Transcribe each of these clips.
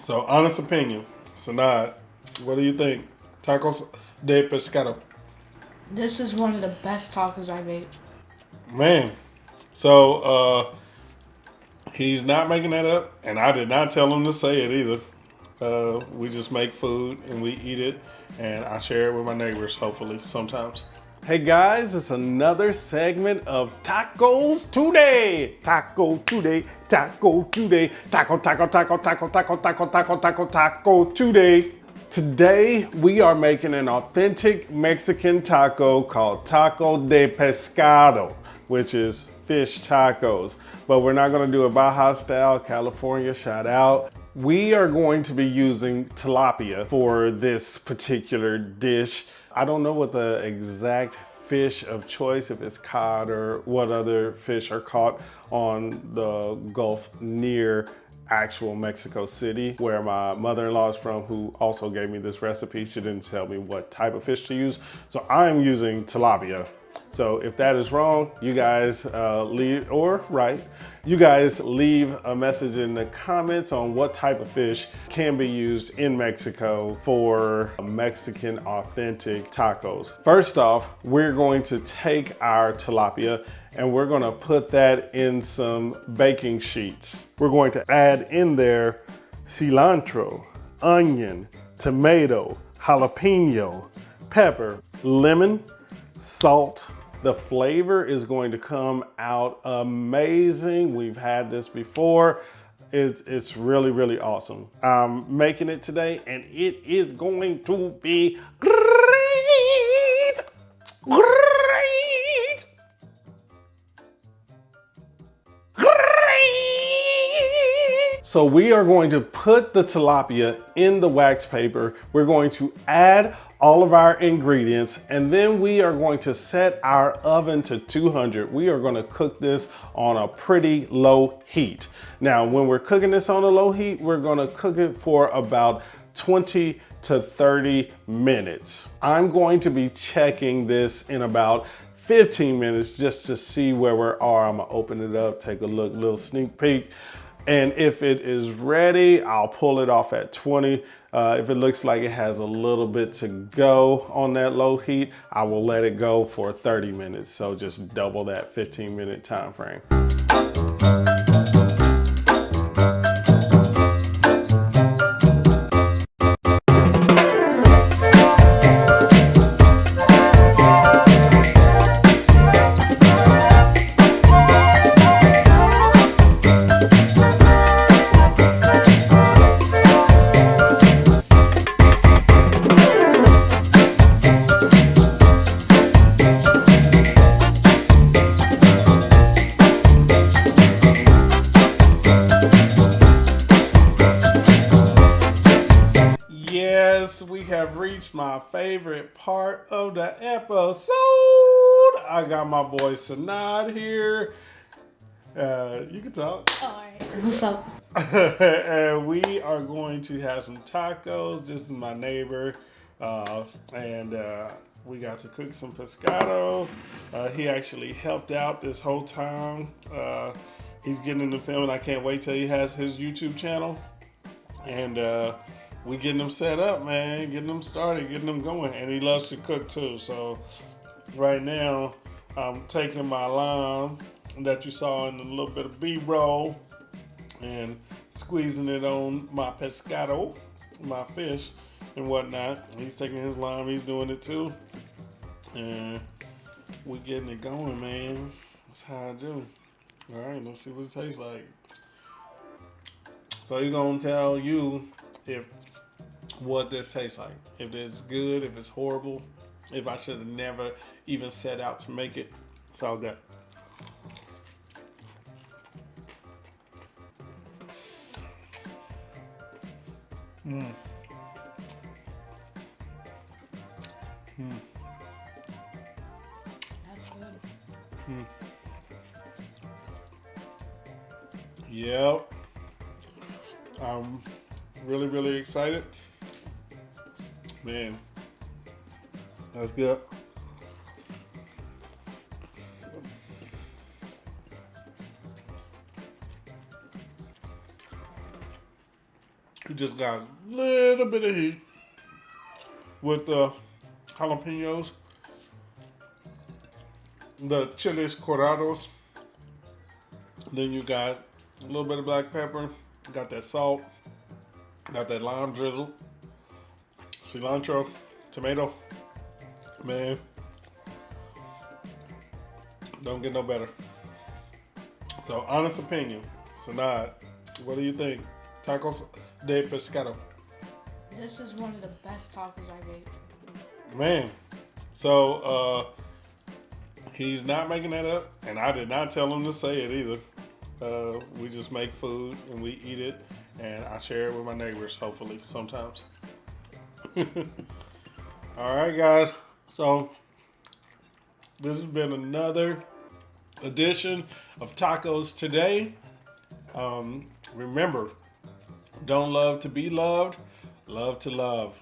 So, honest opinion, Sanad, what do you think? Tacos de Pescado. This is one of the best tacos I've ate. Man, so he's not making that up, and I did not tell him to say it either. We just make food and we eat it, and I share it with my neighbors, hopefully, sometimes. Hey guys, it's another segment of Tacos Today. Taco Today, Taco Today, Taco, Taco, Taco, Taco, Taco, Taco, Taco, Taco, Taco Today. Today, we are making an authentic Mexican taco called Taco de Pescado, which is fish tacos. But we're not gonna do it Baja style, California, shout out. We are going to be using tilapia for this particular dish. I don't know what the exact fish of choice, if it's cod or what other fish are caught on the Gulf near actual Mexico City, where my mother-in-law is from, who also gave me this recipe. She didn't tell me what type of fish to use. So I'm using tilapia. So if that is wrong, you guys leave, or right, you guys leave a message in the comments on what type of fish can be used in Mexico for Mexican authentic tacos. First off, we're going to take our tilapia and we're gonna put that in some baking sheets. We're going to add in there cilantro, onion, tomato, jalapeno, pepper, lemon, salt. The flavor is going to come out amazing. We've had this before. It's really, really awesome. I'm making it today and it is going to be great. Great. So we are going to put the tilapia in the wax paper. We're going to add all of our ingredients, and then we are going to set our oven to 200. We are going to cook this on a pretty low heat. Now, when we're cooking this on a low heat, we're going to cook it for about 20 to 30 minutes. I'm going to be checking this in about 15 minutes just to see where we are. I'm gonna open it up, take a look, little sneak peek. And if it is ready, I'll pull it off at 20. If it looks like it has a little bit to go on that low heat, I will let it go for 30 minutes. So just double that 15-minute time frame. Yes, we have reached my favorite part of the episode. I got my boy Sanad here. You can talk. All right. What's up? And we are going to have some tacos. This is my neighbor. And we got to cook some pescado. He actually helped out this whole time. He's getting in the film, and I can't wait till he has his YouTube channel. And we getting them set up, man, getting them started, getting them going. And he loves to cook too. So right now, I'm taking my lime that you saw in a little bit of B-roll and squeezing it on my pescado, my fish and whatnot. He's taking his lime, he's doing it too. And we getting it going, man. That's how I do. All right, let's see what it tastes like. So he's gonna tell you what this tastes like. If it's good, if it's horrible, if I should have never even set out to make it. It's all good. That's good. Yep. I'm really, really excited. Man, that's good. You just got a little bit of heat with the jalapenos, the chiles curados. Then you got a little bit of black pepper, got that salt, got that lime drizzle, cilantro, tomato. Man, don't get no better. So, honest opinion. Sanad, what do you think? Tacos De Pescado. This is one of the best tacos I've ate. Man, so he's not making that up, and I did not tell him to say it either. We just make food and we eat it, and I share it with my neighbors, hopefully, sometimes. All right, guys. So this has been another edition of Tacos Today. Remember, don't love to be loved, love to love.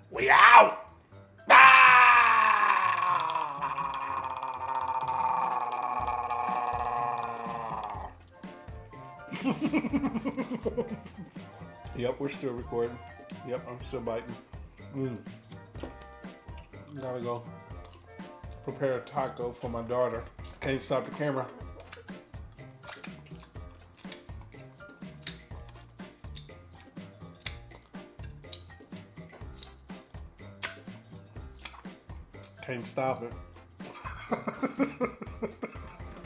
We out! Yep, we're still recording. Yep, I'm still biting. Gotta go prepare a taco for my daughter. Can't stop the camera. Can't stop it.